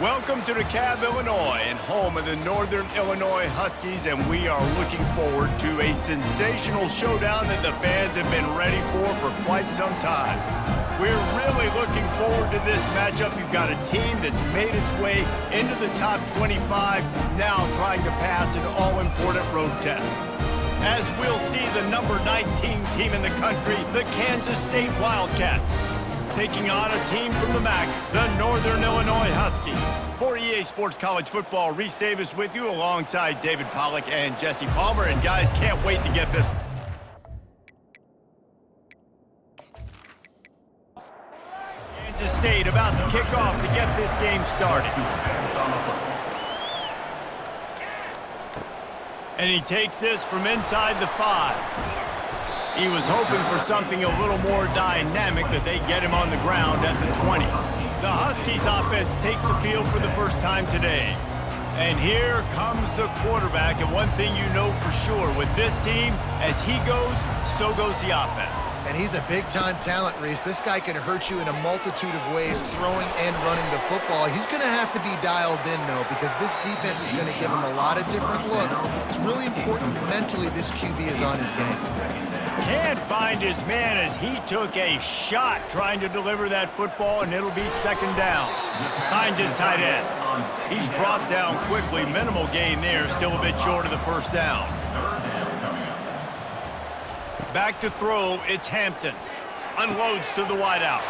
Welcome to DeKalb, Illinois, and home of the Northern Illinois Huskies, and we are looking forward to a sensational showdown that the fans have been ready for quite some time. We're really looking forward to this matchup. You've got a team that's made its way into the top 25, now trying to pass an all-important road test. As we'll see the number 19 team in the country, the Kansas State Wildcats, taking on a team from the MAC, the Northern Illinois Huskies. For EA Sports College Football, Reese Davis with you alongside David Pollack and Jesse Palmer. And guys, can't wait to get this. Kansas State about to kick off to get this game started. And he takes this from inside the 5. He was hoping for something a little more dynamic, that they get him on the ground at the 20. The Huskies offense takes the field for the first time today. And here comes the quarterback, and one thing you know for sure, with this team, as he goes, so goes the offense. And he's a big-time talent, Reese. This guy can hurt you in a multitude of ways, throwing and running the football. He's going to have to be dialed in, though, because this defense is going to give him a lot of different looks. It's really important mentally this QB is on his game. Can't find his man as he took a shot trying to deliver that football, and it'll be second down. Finds his tight end. He's brought down quickly. Minimal gain there, still a bit short of the first down. Back to throw, it's Hampton. Unloads to the wideout.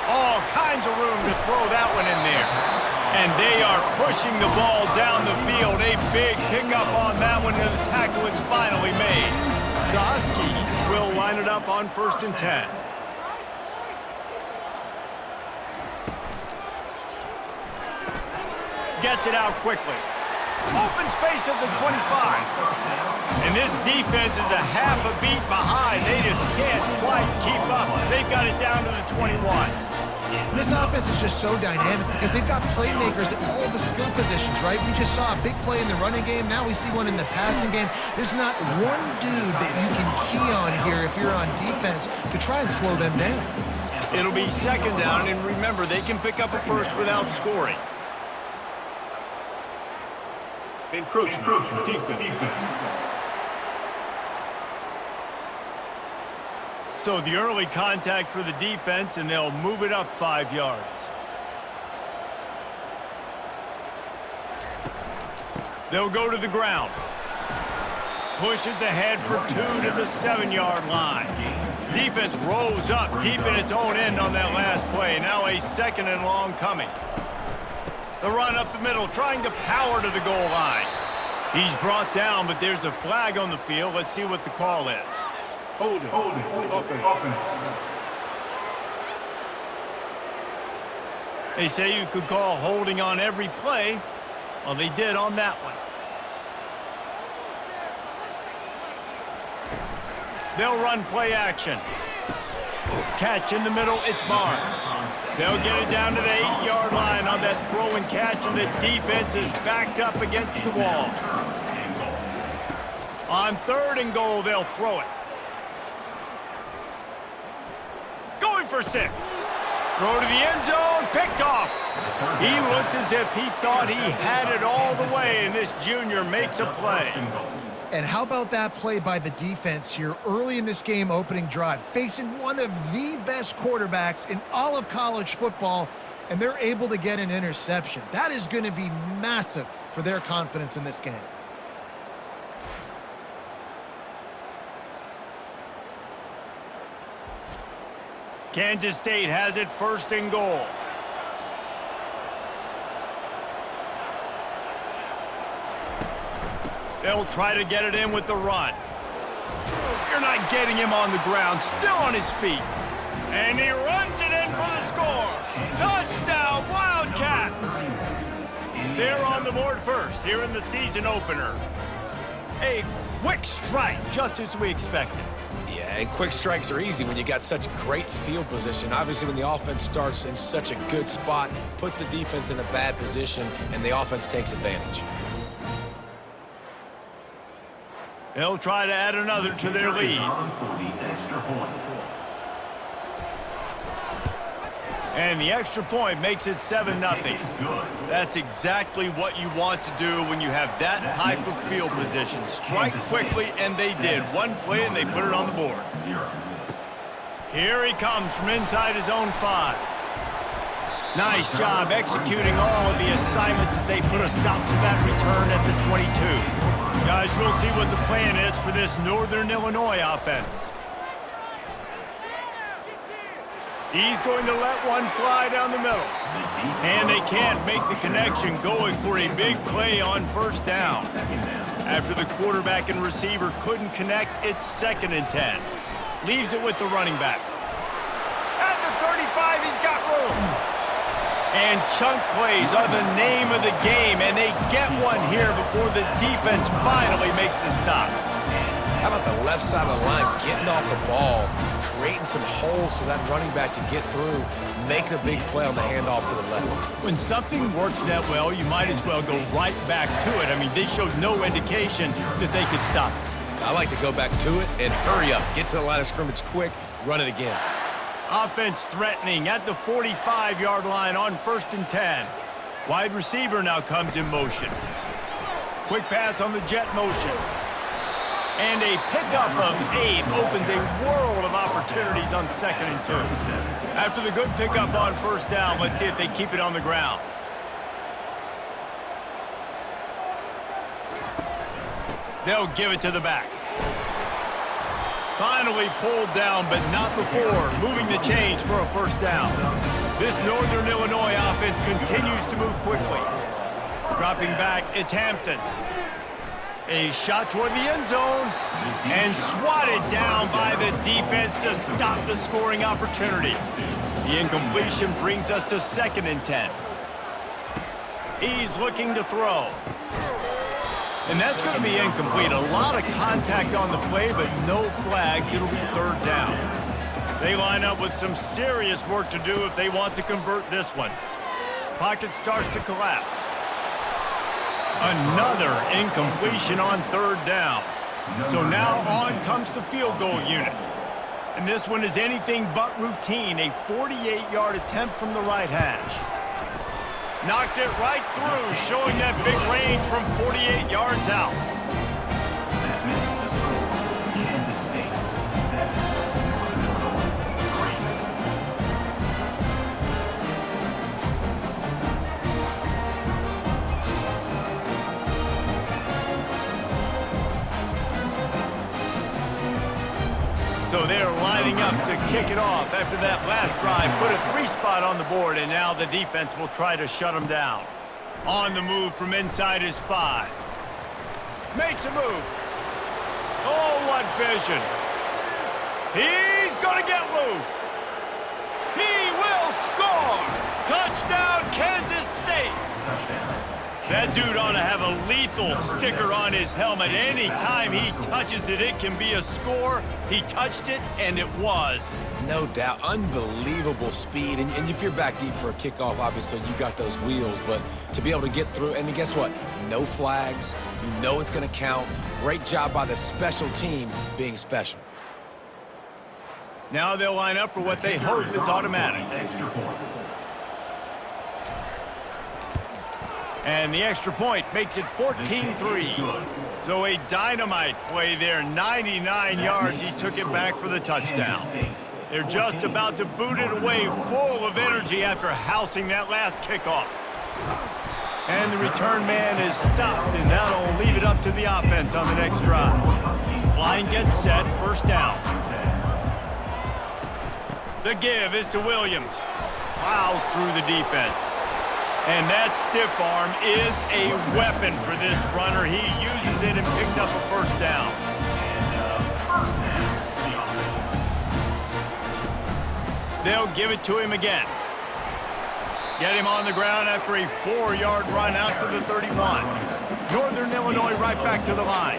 All kinds of room to throw that one in there. And they are pushing the ball down the field. A big pickup on that one, and the tackle is finally made. The Huskies will line it up on 1st and 10. Gets it out quickly. Open space at the 25. And this defense is a half a beat behind. They just can't quite keep up. They've got it down to the 21. This offense is just so dynamic because they've got playmakers at all the skill positions, right? We just saw a big play in the running game. Now we see one in the passing game. There's not one dude that you can key on here if you're on defense to try and slow them down. It'll be second down, and remember, they can pick up a first without scoring. Encroachment. Defense. So the early contact for the defense, and they'll move it up 5 yards. They'll go to the ground. Pushes ahead for 2 to the 7-yard line. Defense rolls up deep in its own end on that last play. Now a second and long coming. The run up the middle, trying to power to the goal line. He's brought down, but there's a flag on the field. Let's see what the call is. Holding. Offense. They say you could call holding on every play. Well, they did on that one. They'll run play action. Catch in the middle, it's Barnes. They'll get it down to the 8-yard line on that throw and catch, and the defense is backed up against the wall. On 3rd and goal, they'll throw it. Going for 6. Throw to the end zone, picked off. He looked as if he thought he had it all the way, and this junior makes a play. And how about that play by the defense here early in this game opening drive, facing one of the best quarterbacks in all of college football, and they're able to get an interception. That is going to be massive for their confidence in this game. Kansas State has it 1st and goal. They'll try to get it in with the run. You're not getting him on the ground, still on his feet. And he runs it in for the score. Touchdown, Wildcats! They're on the board first here in the season opener. A quick strike, just as we expected. Yeah, and quick strikes are easy when you got such great field position. Obviously, when the offense starts in such a good spot, puts the defense in a bad position, and the offense takes advantage. They'll try to add another to their lead. And the extra point makes it 7-0. That's exactly what you want to do when you have that type of field position. Strike quickly, and they did. One play, and they put it on the board. Here he comes from inside his own 5. Nice job executing all of the assignments as they put a stop to that return at the 22. Guys, we'll see what the plan is for this Northern Illinois offense. He's going to let one fly down the middle. And they can't make the connection, going for a big play on first down. After the quarterback and receiver couldn't connect, it's 2nd and 10. Leaves it with the running back. At the 35, he's got room. And chunk plays are the name of the game, and they get one here before the defense finally makes the stop. How about the left side of the line getting off the ball, creating some holes for that running back to get through, making a big play on the handoff to the left. When something works that well, you might as well go right back to it. I mean, they showed no indication that they could stop it. I like to go back to it and hurry up, get to the line of scrimmage quick, run it again. Offense threatening at the 45-yard line on 1st and 10. Wide receiver now comes in motion. Quick pass on the jet motion. And a pickup of 8 opens a world of opportunities on 2nd and 2. After the good pickup on first down, let's see if they keep it on the ground. They'll give it to the back. Finally pulled down, but not before moving the chains for a first down. This Northern Illinois offense continues to move quickly. Dropping back, it's Hampton. A shot toward the end zone, and swatted down by the defense to stop the scoring opportunity. The incompletion brings us to 2nd and 10. He's looking to throw. And that's going to be incomplete. A lot of contact on the play, but no flags. It'll be 3rd down. They line up with some serious work to do if they want to convert this one. Pocket starts to collapse. Another incompletion on 3rd down. So now on comes the field goal unit. And this one is anything but routine. A 48-yard attempt from the right hash. Knocked it right through, showing that big range from 48 yards out. So they're lining up to kick it off after that last drive. Put a 3-spot on the board, and now the defense will try to shut them down. On the move from inside his 5. Makes a move. Oh, what vision. He's going to get loose. He will score. Touchdown, Kansas State. That dude ought to have a lethal sticker on his helmet. Anytime he touches it, it can be a score. He touched it, and it was. No doubt. Unbelievable speed. And if you're back deep for a kickoff, obviously you got those wheels. But to be able to get through, and guess what? No flags. You know it's going to count. Great job by the special teams being special. Now they'll line up for what they hope is automatic. And the extra point makes it 14-3. So a dynamite play there, 99 yards. He took it back for the touchdown. They're just about to boot it away, full of energy after housing that last kickoff. And the return man is stopped, and that'll leave it up to the offense on the next drive. Line gets set, first down. The give is to Williams. Plows through the defense. And that stiff arm is a weapon for this runner. He uses it and picks up a first down. They'll give it to him again. Get him on the ground after a 4-yard run out to the 31. Northern Illinois right back to the line.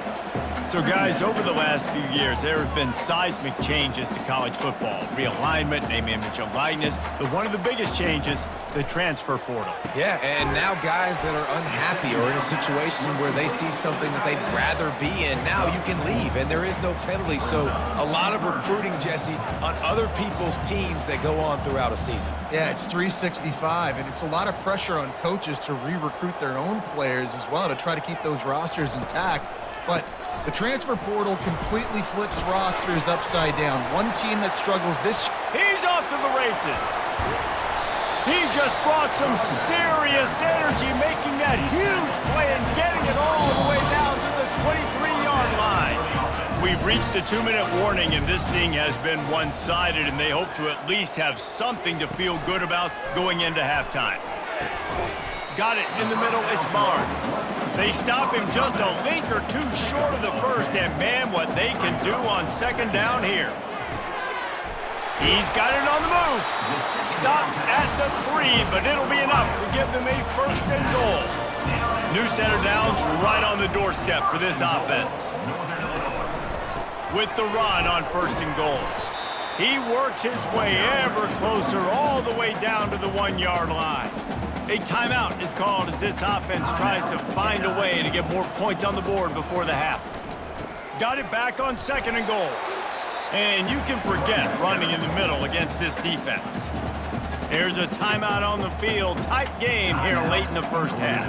So, guys, over the last few years, there have been seismic changes to college football. Realignment, name, image, and likeness. But one of the biggest changes, the transfer portal. Yeah, and now guys that are unhappy or in a situation where they see something that they'd rather be in, now you can leave, and there is no penalty. So a lot of recruiting, Jesse, on other people's teams that go on throughout a season. Yeah, it's 365, and it's a lot of pressure on coaches to re-recruit their own players as well to try to keep those rosters intact. But the transfer portal completely flips rosters upside down. One team that struggles this... He's off to the races. He just brought some serious energy, making that huge play and getting it all the way down to the 23-yard line. We've reached the 2-minute warning, and this thing has been one-sided, and they hope to at least have something to feel good about going into halftime. Got it in the middle, it's Barnes. They stop him just a link or two short of the first, and man, what they can do on second down here. He's got it on the move. Stopped at the 3, but it'll be enough to give them a first and goal. New center downs right on the doorstep for this offense. With the run on first and goal. He works his way ever closer all the way down to the 1-yard line. A timeout is called as this offense tries to find a way to get more points on the board before the half. Got it back on second and goal. And you can forget running in the middle against this defense. There's a timeout on the field. Tight game here late in the first half.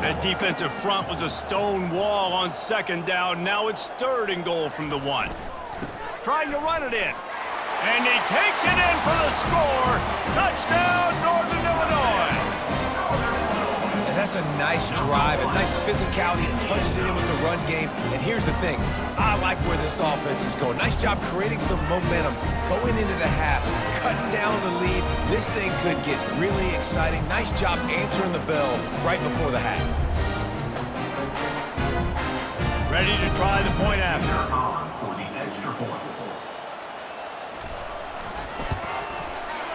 That defensive front was a stone wall on second down. Now it's third and goal from the 1. Trying to run it in. And he takes it in for the score. Touchdown, Northern Illinois. And that's a nice drive, a nice physicality, punching it in with the run game. And here's the thing. I like where this offense is going. Nice job creating some momentum, going into the half, cutting down the lead. This thing could get really exciting. Nice job answering the bell right before the half. Ready to try the point after.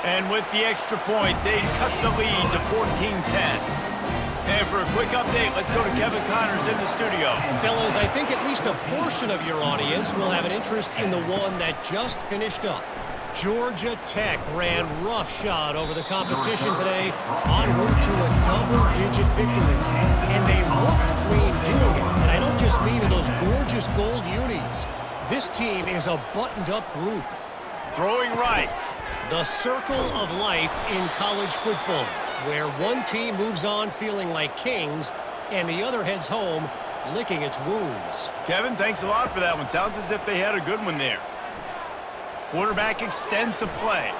And with the extra point, they cut the lead to 14-10. And for a quick update, let's go to Kevin Connors in the studio. Fellas, I think at least a portion of your audience will have an interest in the one that just finished up. Georgia Tech ran roughshod over the competition today en route to a double-digit victory. And they looked clean doing it. And I don't just mean in those gorgeous gold unis. This team is a buttoned-up group. Throwing right. The circle of life in college football, where one team moves on feeling like kings and the other heads home licking its wounds. Kevin, thanks a lot for that one. Sounds as if they had a good one there. Quarterback extends the play.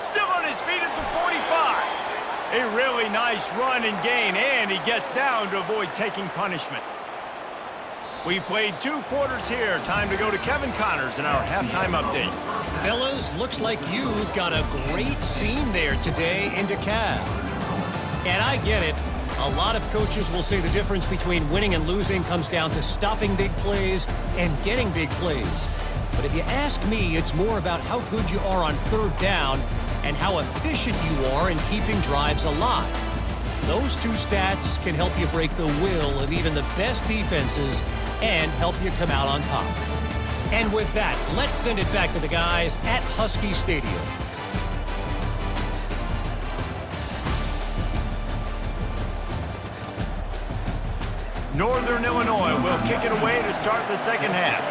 Still on his feet at the 45. A really nice run and gain, and he gets down to avoid taking punishment. We've played 2 quarters here. Time to go to Kevin Connors in our halftime update. Fellas, looks like you've got a great scene there today in DeKalb. And I get it. A lot of coaches will say the difference between winning and losing comes down to stopping big plays and getting big plays. But if you ask me, it's more about how good you are on third down and how efficient you are in keeping drives alive. Those 2 stats can help you break the will of even the best defenses and help you come out on top. And with that, let's send it back to the guys at Husky Stadium. Northern Illinois will kick it away to start the second half.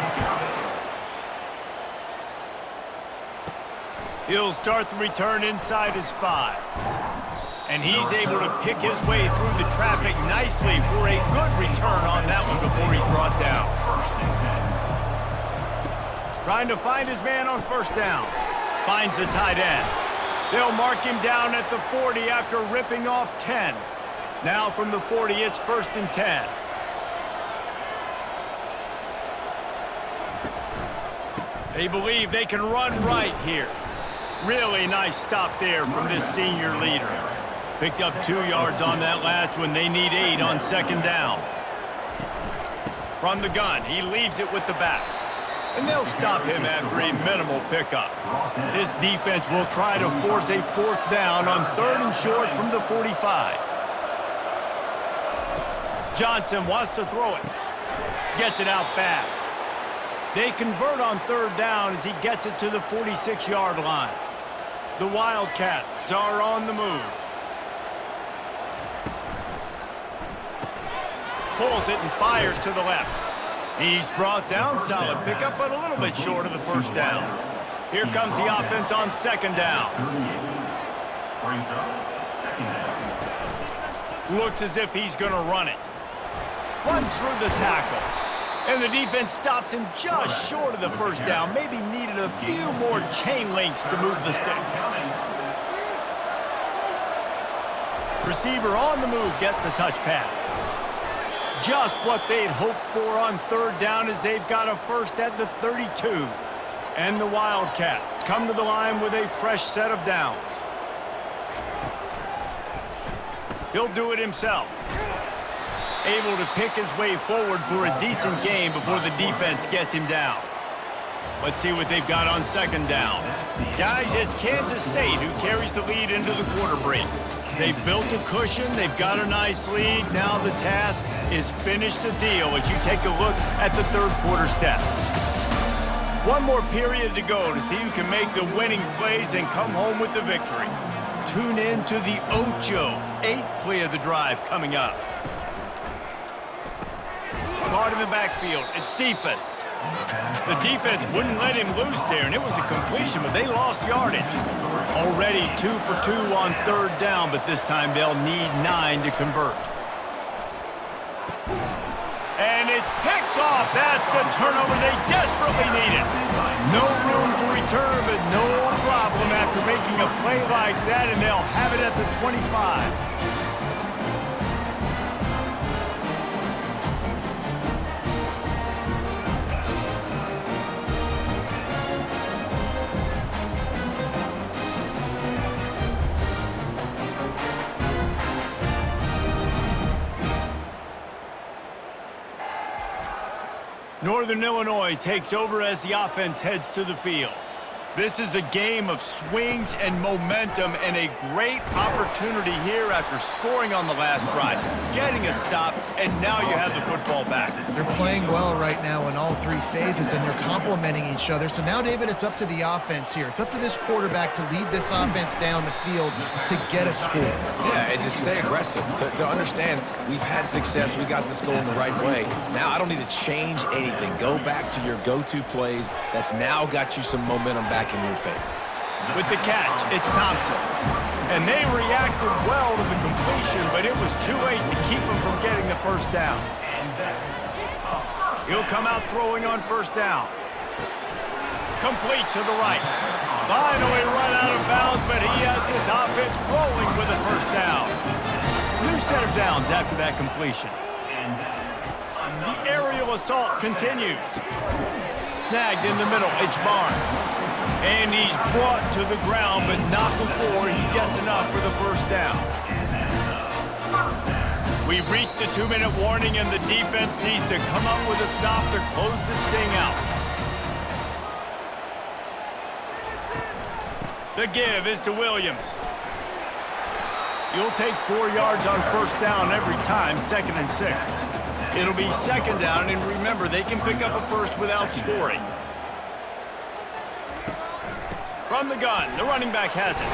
He'll start the return inside his 5. And he's able to pick his way through the traffic nicely for a good return on that one before he's brought down. Trying to find his man on first down. Finds the tight end. They'll mark him down at the 40 after ripping off 10. Now from the 40, it's first and 10. They believe they can run right here. Really nice stop there from this senior leader. Picked up 2 yards on that last one. They need 8 on second down. From the gun, he leaves it with the back. And they'll stop him after a minimal pickup. This defense will try to force a 4th down on 3rd and short from the 45. Johnson wants to throw it. Gets it out fast. They convert on third down as he gets it to the 46-yard line. The Wildcats are on the move. Pulls it and fires to the left. He's brought down. Solid pickup, but a little bit short of the first down. Here comes the offense on second down. Looks as if he's going to run it. Runs through the tackle. And the defense stops him just short of the first down. Maybe needed a few more chain links to move the sticks. Receiver on the move gets the touch pass. Just what they'd hoped for on third down as they've got a first at the 32. And the Wildcats come to the line with a fresh set of downs. He'll do it himself. Able to pick his way forward for a decent gain before the defense gets him down. Let's see what they've got on second down. Guys, it's Kansas State who carries the lead into the quarter break. They've built a cushion. They've got a nice lead. Now the task is finish the deal as you take a look at the third quarter stats. One more period to go to see who can make the winning plays and come home with the victory. Tune in to the Ocho, 8th play of the drive coming up. Caught in the backfield, it's Cephas. The defense wouldn't let him loose there, and it was a completion, but they lost yardage. Already 2 for 2 on third down, but this time they'll need 9 to convert. And it's picked off. That's the turnover they desperately needed. No room to return, but no problem after making a play like that, and they'll have it at the 25. Northern Illinois takes over as the offense heads to the field. This is a game of swings and momentum and a great opportunity here after scoring on the last drive, getting a stop, and now you have the football back. They're playing well right now in all three phases, and they're complementing each other. So now, David, it's up to the offense here. It's up to this quarterback to lead this offense down the field to get a score. Yeah, and to stay aggressive, to understand we've had success, we got this going the right way. Now I don't need to change anything. Go back to your go-to plays. That's now got you some momentum back in your favor. With the catch, it's Thompson. And they reacted well to the completion, but it was too late to keep him from getting the first down. He'll come out throwing on first down. Complete to the right. Finally run out of bounds, but he has this offense rolling with a first down. New set of downs after that completion. The aerial assault continues. Snagged in the middle, it's Barnes. And he's brought to the ground, but not before he gets enough for the first down. We've reached the 2-minute warning, and the defense needs to come up with a stop to close this thing out. The give is to Williams. You'll take 4 yards on first down every time, 2nd and 6. It'll be second down, and remember, they can pick up a first without scoring. From the gun, the running back has it.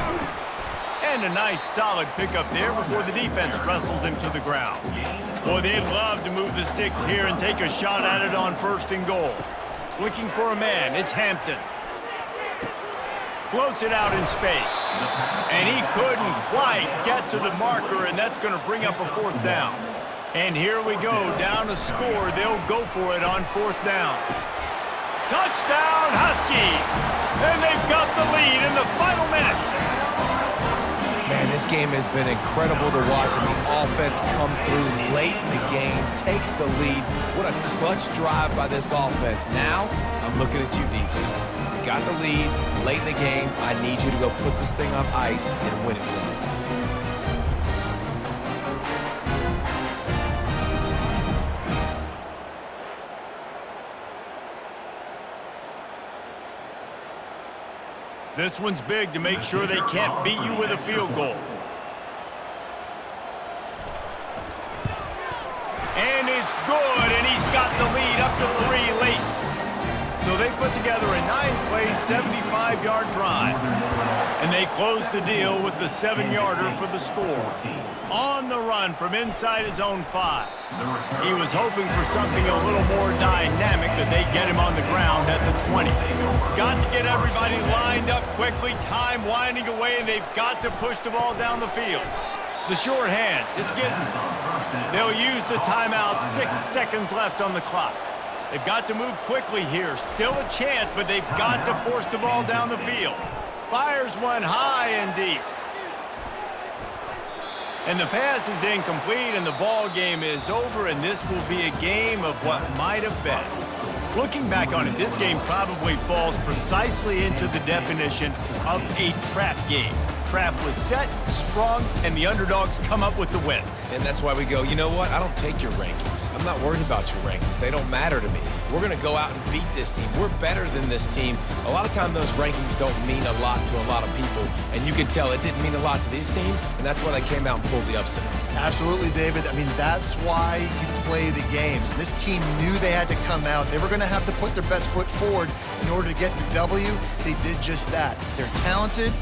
And a nice solid pickup there before the defense wrestles him to the ground. Boy, they'd love to move the sticks here and take a shot at it on 1st and goal. Looking for a man, it's Hampton. Floats it out in space. And he couldn't quite get to the marker, and that's going to bring up a 4th down. And here we go, down to score. They'll go for it on 4th down. Touchdown, Huskies! And they've got the lead in the final minute. Man, this game has been incredible to watch, and the offense comes through late in the game, takes the lead. What a clutch drive by this offense. Now, I'm looking at you, defense. You got the lead late in the game. I need you to go put this thing on ice and win it for me. This one's big to make sure they can't beat you with a field goal. And it's good, and he's got the lead up to 3 late. 75-yard drive. And they close the deal with the 7-yarder for the score. On the run from inside his own 5. He was hoping for something a little more dynamic, but they get him on the ground at the 20. Got to get everybody lined up quickly, time winding away, and they've got to push the ball down the field. The short hands, it's Giddens. They'll use the timeout, 6 seconds left on the clock. They've got to move quickly here. Still a chance, but they've got to force the ball down the field. Fires one high and deep. And the pass is incomplete, and the ball game is over, and this will be a game of what might have been. Looking back on it, this game probably falls precisely into the definition of a trap game. Trap was set, sprung, and the underdogs come up with the win. And that's why we go, you know what? I don't take your rankings. I'm not worried about your rankings. They don't matter to me. We're going to go out and beat this team. We're better than this team. A lot of times those rankings don't mean a lot to a lot of people, and you can tell it didn't mean a lot to this team, and that's why they came out and pulled the upset. Absolutely, David. I mean, that's why you play the games. This team knew they had to come out. They were going to have to put their best foot forward in order to get the W. They did just that. They're talented.